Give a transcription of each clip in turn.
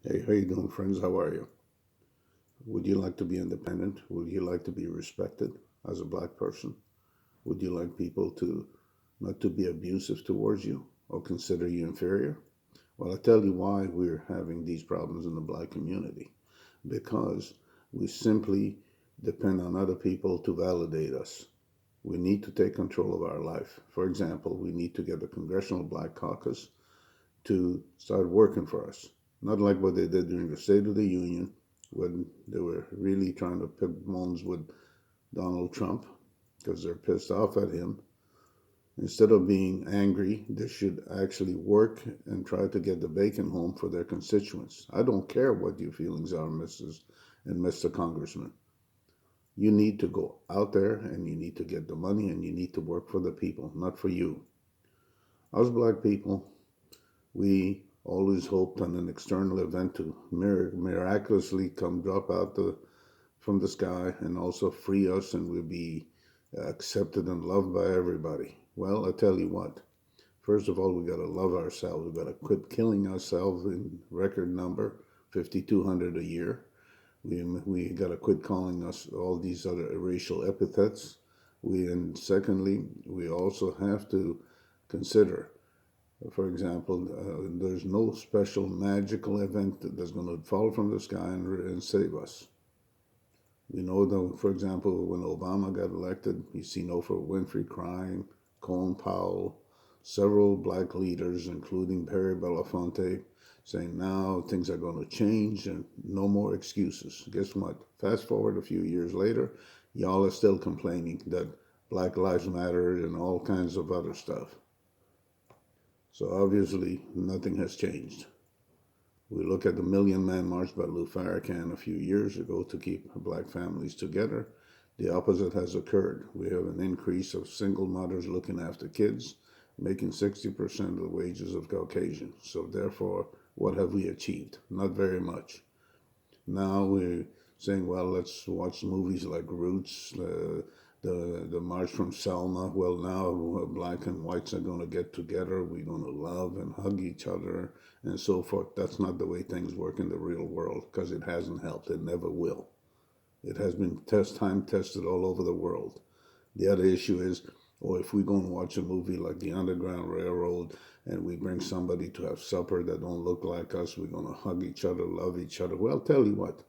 Hey, how you doing, friends? How are you? Would you like to be independent? Would you like to be respected as a black person? Would you like people to not to be abusive towards you or consider you inferior? Well, I tell you why we're having these problems in the black community. Because we simply depend on other people to validate us. We need to take control of our life. For example, we need to get the Congressional Black Caucus to start working for us. Not like what they did during the State of the Union when they were really trying to pick bones with Donald Trump because they're pissed off at him. Instead of being angry, they should actually work and try to get the bacon home for their constituents. I don't care what your feelings are, Mrs. and Mr. Congressman. You need to go out there and you need to get the money and you need to work for the people, not for you. Us black people, we always hoped on an external event to miraculously come drop out from the sky and also free us and we'll be accepted and loved by everybody. Well, I tell you what, first of all, we got to love ourselves. We got to quit killing ourselves in record number, 5,200 a year. We got to quit calling us all these other racial epithets. And secondly, we also have to consider, for example, there's no special magical event that's going to fall from the sky and save us. We know that, for example, when Obama got elected, you see Oprah Winfrey crying, Colin Powell, several black leaders, including Perry Belafonte, saying now things are going to change and no more excuses. Guess what? Fast forward a few years later, y'all are still complaining that Black Lives Matter and all kinds of other stuff. So obviously, nothing has changed. We look at the Million Man March by Lou Farrakhan a few years ago to keep black families together. The opposite has occurred. We have an increase of single mothers looking after kids, making 60% of the wages of Caucasians. So therefore, what have we achieved? Not very much. Now we're saying, well, let's watch movies like Roots, the March from Selma. Well, now black and whites are going to get together. We're going to love and hug each other and so forth. That's not the way things work in the real world because it hasn't helped. It never will. It has been time tested all over the world. The other issue is, or if we go and watch a movie like The Underground Railroad and we bring somebody to have supper that don't look like us, we're going to hug each other, love each other. Well, tell you what,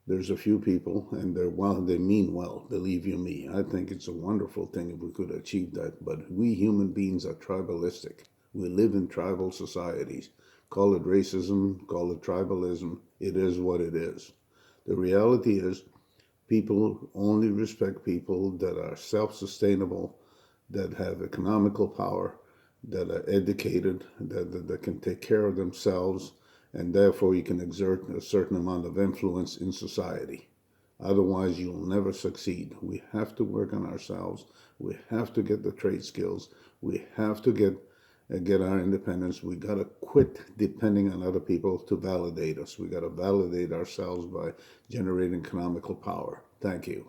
there's a few people, and they mean well, believe you me. I think it's a wonderful thing if we could achieve that. But we human beings are tribalistic. We live in tribal societies. Call it racism, call it tribalism. It is what it is. The reality is, people only respect people that are self sustainable, that have economical power, that are educated, that can take care of themselves, and therefore you can exert a certain amount of influence in society. Otherwise, you'll never succeed. We have to work on ourselves. We have to get the trade skills. We have to get our independence. We got to quit depending on other people to validate us. We got to validate ourselves by generating economical power. Thank you.